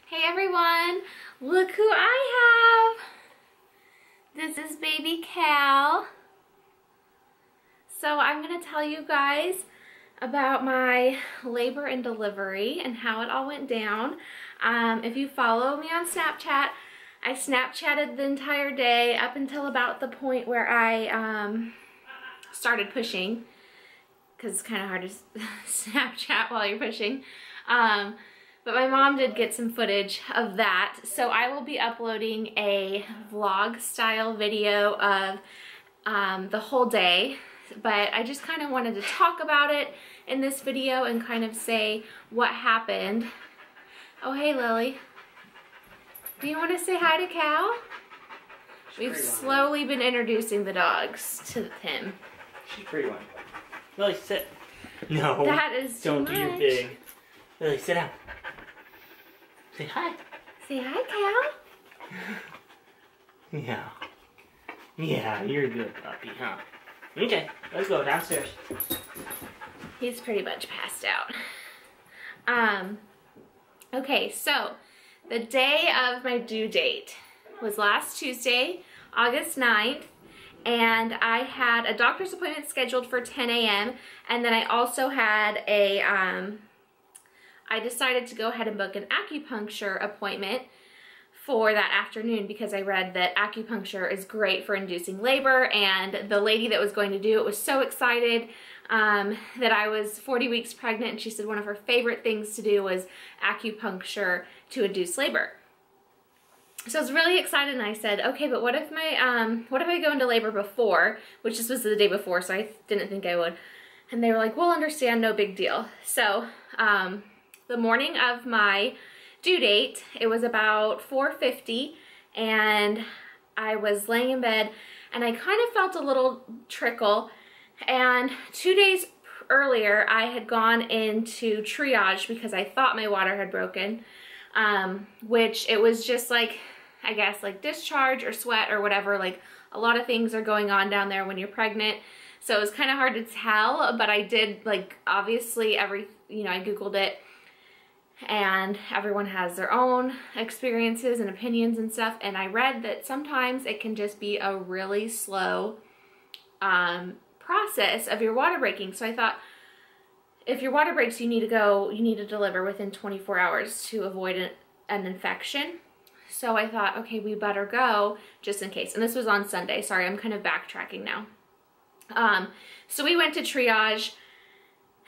Hey everyone, look who I have. This is baby Cal. So I'm going to tell you guys about my labor and delivery and how it all went down. If you follow me on Snapchat, I Snapchatted the entire day up until about the point where I started pushing, because it's kind of hard to Snapchat while you're pushing. But my mom did get some footage of that, so I will be uploading a vlog style video of the whole day, but I just kind of wanted to talk about it in this video and kind of say what happened. Oh, hey Lily. Do you want to say hi to Cal? We've slowly been introducing the dogs to him. She's a pretty one. Lily, sit. No. That is too much. Don't do your big. Lily, sit down. Say hi. Say hi, Cal. Yeah. Yeah, you're a good puppy, huh? Okay, let's go downstairs. He's pretty much passed out. Okay, so the day of my due date was last Tuesday, August 9th, and I had a doctor's appointment scheduled for 10 a.m. and then I also had a, I decided to go ahead and book an acupuncture appointment for that afternoon because I read that acupuncture is great for inducing labor, and the lady that was going to do it was so excited that I was 40 weeks pregnant, and she said one of her favorite things to do was acupuncture to induce labor. So I was really excited, and I said, okay, but what if I go into labor before, which this was the day before, so I didn't think I would. And they were like, we'll understand, no big deal. So the morning of my due date, it was about 4:50, and I was laying in bed, and I kind of felt a little trickle. And 2 days earlier, I had gone into triage because I thought my water had broken, which it was just like, I guess, like discharge or sweat or whatever. Like, a lot of things are going on down there when you're pregnant. So it was kind of hard to tell, but I did, like, obviously I Googled it, and everyone has their own experiences and opinions and stuff. And I read that sometimes it can just be a really slow process of your water breaking. So I thought, if your water breaks, you need to deliver within 24 hours to avoid an infection. So I thought, okay, we better go just in case. And this was on Sunday. Sorry, I'm kind of backtracking now. So we went to triage,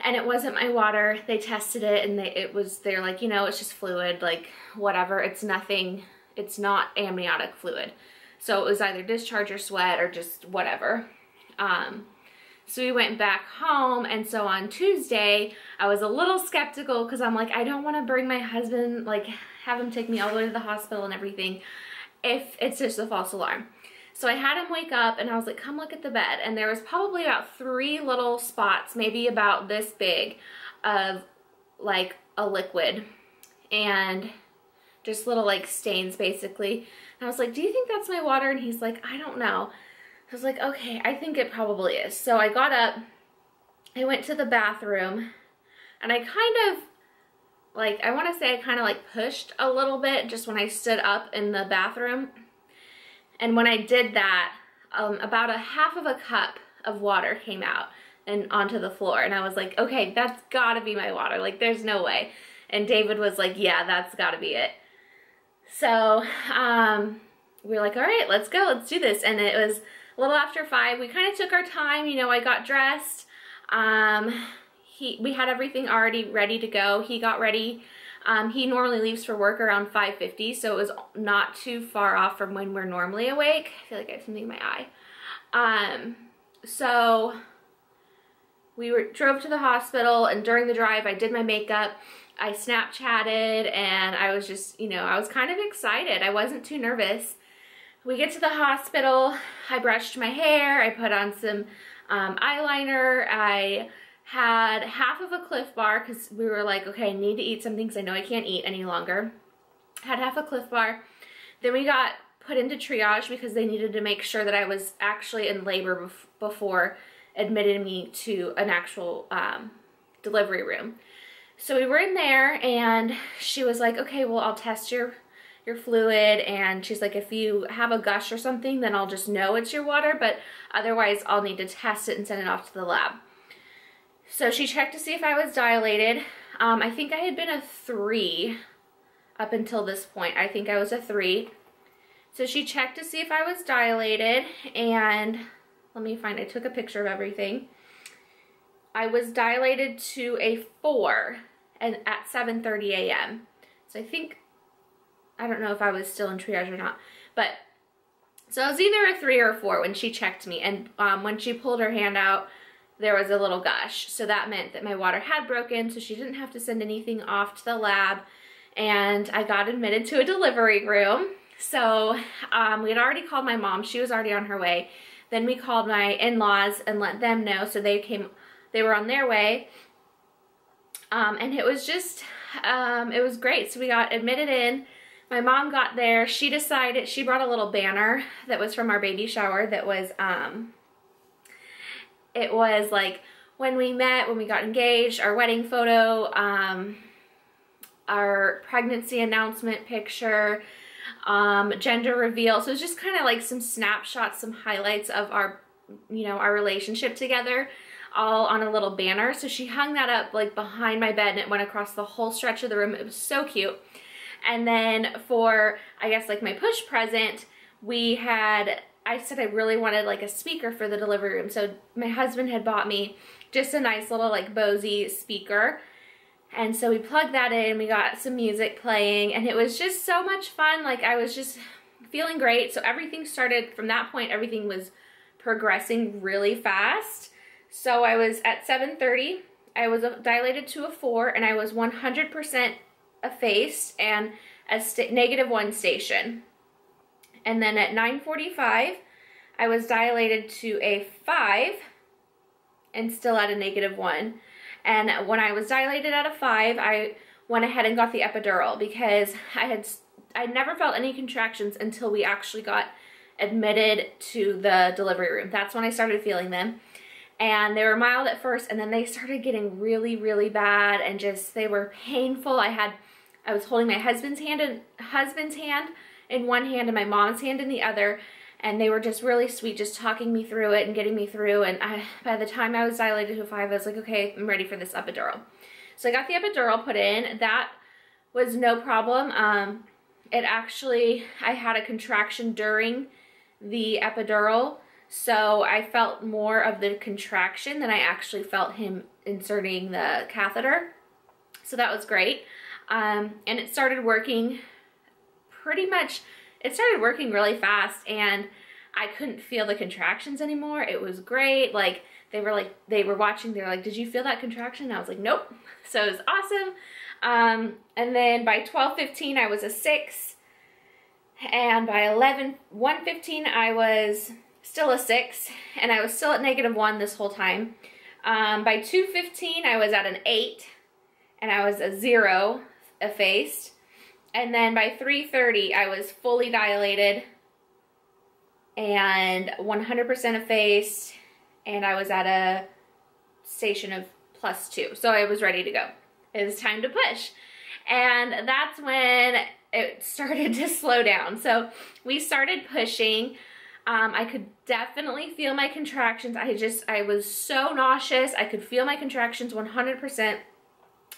and it wasn't my water. They tested it, and they're like, it's just fluid, like whatever. It's nothing, it's not amniotic fluid. So it was either discharge or sweat or just whatever. So we went back home, and so on Tuesday, I was a little skeptical because I'm like, I don't want to bring my husband, like have him take me all the way to the hospital and everything if it's just a false alarm. So I had him wake up, and I was like, come look at the bed. And there was probably about 3 little spots, maybe about this big, of like a liquid and just little like stains basically. And I was like, do you think that's my water? And he's like, I don't know. I was like, okay, I think it probably is. So I got up, I went to the bathroom, and I kind of like, I want to say I kind of like pushed a little bit just when I stood up in the bathroom. And when I did that, about a half of a cup of water came out and onto the floor. And I was like, okay, that's gotta be my water. Like, there's no way. And David was like, yeah, that's gotta be it. So we were like, all right, let's go, let's do this. And it was a little after 5. We kind of took our time, I got dressed. We had everything already ready to go. He got ready. He normally leaves for work around 5:50, so it was not too far off from when we're normally awake. I feel like I have something in my eye. So we drove to the hospital, and during the drive, I did my makeup. I Snapchatted, and I was just, I was kind of excited. I wasn't too nervous. We get to the hospital. I brushed my hair. I put on some eyeliner. I had half of a Cliff Bar because we were like, okay, I need to eat something because I know I can't eat any longer. Had half a Cliff Bar. Then we got put into triage because they needed to make sure that I was actually in labor before admitting me to an actual delivery room. So we were in there and she was like, okay, well, I'll test your fluid. And she's like, if you have a gush or something, then I'll just know it's your water, but otherwise I'll need to test it and send it off to the lab. So she checked to see if I was dilated. I think I had been a 3 up until this point. I think I was a 3. So she checked to see if I was dilated, and let me find, I took a picture of everything. I was dilated to a 4 and at 7:30 a.m. So I think, I don't know if I was still in triage or not, but so I was either a 3 or a 4 when she checked me, and when she pulled her hand out, there was a little gush. So that meant that my water had broken, so she didn't have to send anything off to the lab, and I got admitted to a delivery room. So we had already called my mom. She was already on her way. Then we called my in-laws and let them know, so they were on their way. And it was just, it was great. So we got admitted in. My mom got there. She decided, she brought a little banner that was from our baby shower that was, it was like when we met, when we got engaged, our wedding photo, our pregnancy announcement picture, gender reveal. So it was just kind of like some snapshots, some highlights of our, you know, our relationship together, all on a little banner. So she hung that up like behind my bed, and it went across the whole stretch of the room. It was so cute. And then for, I guess, like my push present, we had, I said I really wanted like a speaker for the delivery room. So my husband had bought me just a nice little like Bose speaker. And so we plugged that in, we got some music playing, and it was just so much fun. Like, I was just feeling great. So everything started, from that point, everything was progressing really fast. So I was at 7:30, I was dilated to a 4, and I was 100% effaced and a -1 station. And then at 9:45, I was dilated to a 5 and still at a -1. And when I was dilated at a 5, I went ahead and got the epidural because I'd never felt any contractions until we actually got admitted to the delivery room. That's when I started feeling them. And they were mild at first, and then they started getting really, really bad, and just, they were painful. I was holding my husband's hand in one hand and my mom's hand in the other, and they were just really sweet, just talking me through it and getting me through. And by the time I was dilated to a 5, I was like, okay, I'm ready for this epidural. So I got the epidural put in. That was no problem. It actually, I had a contraction during the epidural, so I felt more of the contraction than I actually felt him inserting the catheter. So that was great. And it started working pretty much, it started working really fast, and I couldn't feel the contractions anymore. It was great. Like, they were watching, they were like, did you feel that contraction? And I was like, nope. So it was awesome. And then by 12:15, I was a 6. And by 1:15, I was still a 6, and I was still at -1 this whole time. By 2:15, I was at an 8, and I was a 0 effaced. And then by 3:30, I was fully dilated and 100% effaced, and I was at a station of +2. So I was ready to go. It was time to push. And that's when it started to slow down. So we started pushing. I could definitely feel my contractions. I was so nauseous. I could feel my contractions 100%.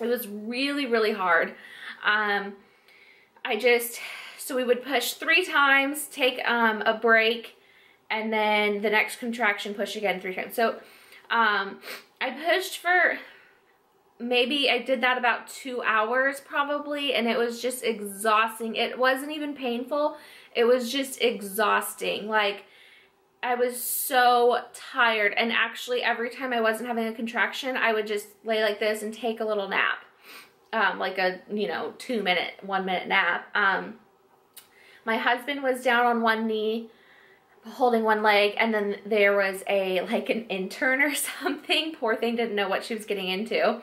It was really, really hard. So we would push 3 times, take a break, and then the next contraction, push again 3 times. So I pushed for, maybe I did that about 2 hours probably, and it was just exhausting. It wasn't even painful. It was just exhausting. Like, I was so tired, and actually every time I wasn't having a contraction, I would just lay like this and take a little nap. Like a, 2-minute, 1-minute nap. My husband was down on one knee, holding one leg, and then there was an intern or something. Poor thing didn't know what she was getting into.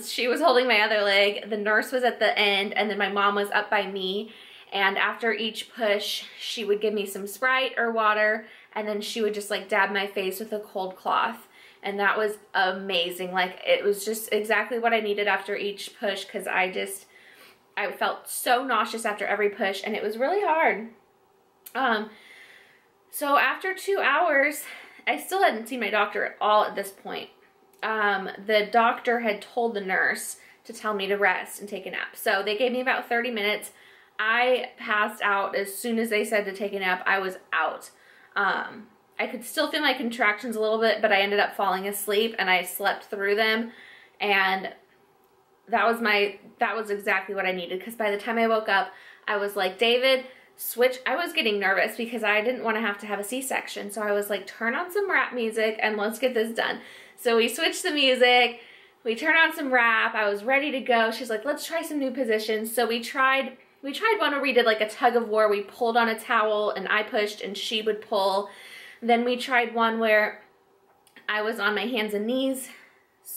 She was holding my other leg. The nurse was at the end, and then my mom was up by me. And after each push, she would give me some Sprite or water, and then she would just like dab my face with a cold cloth. And that was amazing. Like, it was just exactly what I needed after each push, because I felt so nauseous after every push, and it was really hard. So after 2 hours, I still hadn't seen my doctor at all at this point. The doctor had told the nurse to tell me to rest and take a nap. So they gave me about 30 minutes. I passed out as soon as they said to take a nap. I was out. I could still feel my contractions a little bit, but I ended up falling asleep, and I slept through them. And that was exactly what I needed, because by the time I woke up, I was like, David, switch. I was getting nervous because I didn't want to have a C-section. So I was like, turn on some rap music and let's get this done. So we switched the music. We turned on some rap. I was ready to go. She's like, let's try some new positions. So we tried one where we did like a tug of war. We pulled on a towel and I pushed and she would pull. Then we tried one where I was on my hands and knees,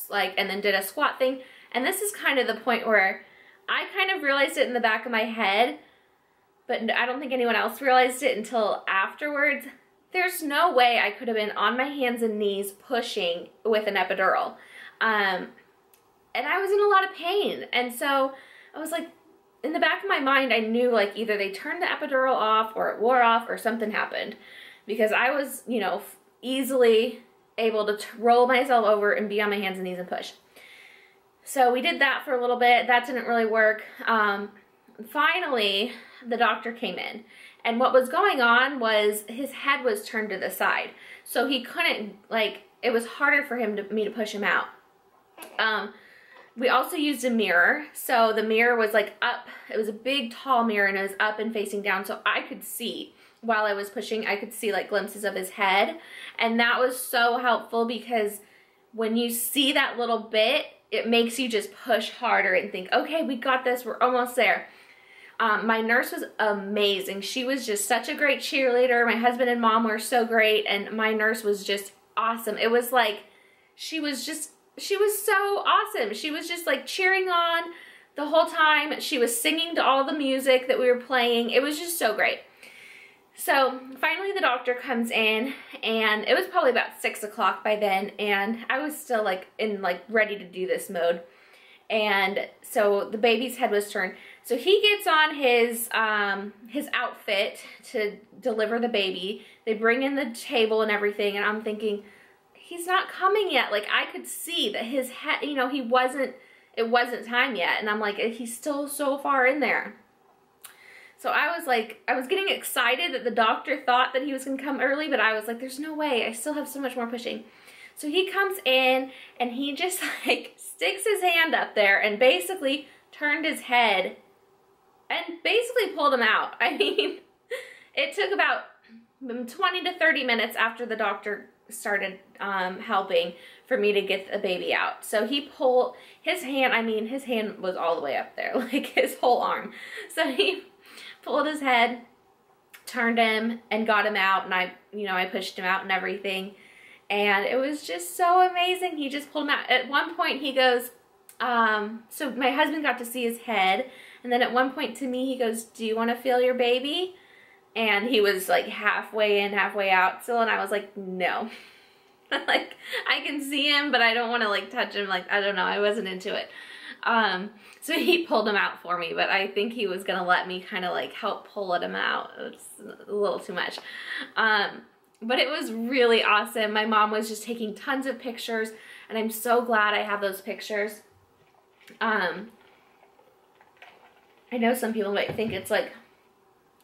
like, and then did a squat thing. And this is kind of the point where I kind of realized it in the back of my head, but I don't think anyone else realized it until afterwards. There's no way I could have been on my hands and knees pushing with an epidural. And I was in a lot of pain. And so I was like, in the back of my mind, I knew like either they turned the epidural off or it wore off or something happened, because I was, you know, easily able to roll myself over and be on my hands and knees and push. So we did that for a little bit. That didn't really work. Finally, the doctor came in, and what was going on was his head was turned to the side. So he couldn't, like, it was harder for me to push him out. We also used a mirror. So the mirror was like up. It was a big, tall mirror, and it was up and facing down. So I could see, while I was pushing, I could see like glimpses of his head. And that was so helpful, because when you see that little bit, it makes you just push harder and think, okay, we got this. We're almost there. My nurse was amazing. She was just such a great cheerleader. My husband and mom were so great, and my nurse was just awesome. It was like, she was so awesome. She was just like cheering on the whole time. She was singing to all the music that we were playing. It was just so great. So finally the doctor comes in, and it was probably about 6 o'clock by then, and I was still like in like ready to do this mode. And so the baby's head was turned. So he gets on his outfit to deliver the baby. They bring in the table and everything, and I'm thinking, he's not coming yet. Like, I could see that his head, you know, it wasn't time yet. And I'm like, he's still so far in there. So I was like, I was getting excited that the doctor thought that he was going to come early, but I was like, there's no way. I still have so much more pushing. So he comes in, and he just like sticks his hand up there and basically turned his head and basically pulled him out. I mean, it took about 20 to 30 minutes after the doctor started helping for me to get the baby out. So he pulled his hand, I mean, his hand was all the way up there, like his whole arm. So he pulled his head, turned him, and got him out, and I pushed him out and everything. And it was just so amazing. He just pulled him out. At one point he goes, so my husband got to see his head, and then at one point to me he goes, do you want to feel your baby? And he was like halfway in, halfway out still, and I was like, no. Like, I can see him, but I don't want to like touch him. Like, I don't know, I wasn't into it. So he pulled him out for me, but I think he was gonna let me kind of like help pull him out. It's a little too much. But it was really awesome. My mom was just taking tons of pictures, and I'm so glad I have those pictures. I know some people might think it's like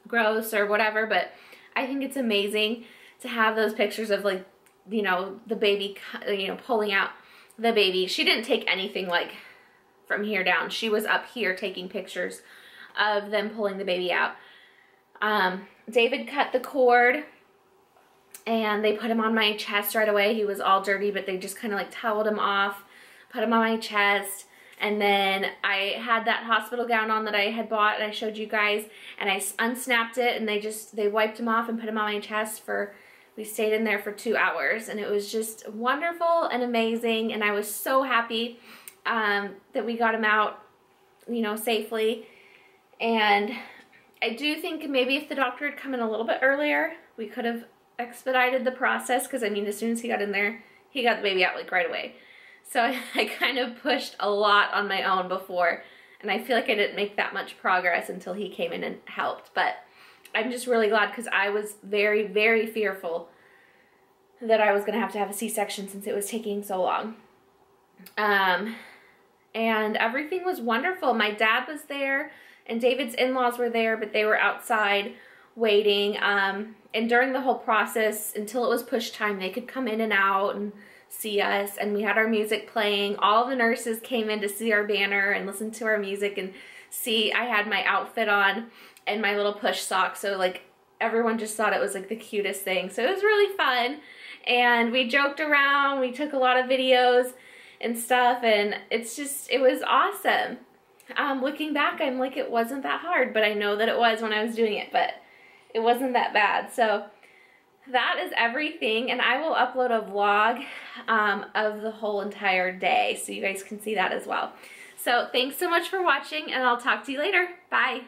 gross or whatever, but I think it's amazing to have those pictures of like, you know, the baby, you know, pulling out the baby. She didn't take anything like from here down. She was up here taking pictures of them pulling the baby out. David cut the cord, and they put him on my chest right away. He was all dirty, but they just kind of like toweled him off, put him on my chest. And then I had that hospital gown on that I had bought, and I showed you guys, and I unsnapped it, and they wiped him off and put him on my chest we stayed in there for 2 hours, and it was just wonderful and amazing. And I was so happy that we got him out, you know, safely. And I do think maybe if the doctor had come in a little bit earlier, we could have expedited the process, because I mean, as soon as he got in there, he got the baby out like right away. So I kind of pushed a lot on my own before, and I feel like I didn't make that much progress until he came in and helped. But I'm just really glad, because I was very, very fearful that I was going to have a C-section since it was taking so long. And everything was wonderful. My dad was there, and David's in-laws were there, but they were outside waiting. And during the whole process, until it was push time, they could come in and out and see us, and we had our music playing. All the nurses came in to see our banner and listen to our music and see. I had my outfit on and my little push socks, so like everyone just thought it was like the cutest thing. So it was really fun, and we joked around, we took a lot of videos and stuff, and it was awesome. Looking back, I'm like, it wasn't that hard, but I know that it was when I was doing it, but it wasn't that bad. So that is everything, and I will upload a vlog of the whole entire day so you guys can see that as well. So thanks so much for watching, and I'll talk to you later. Bye.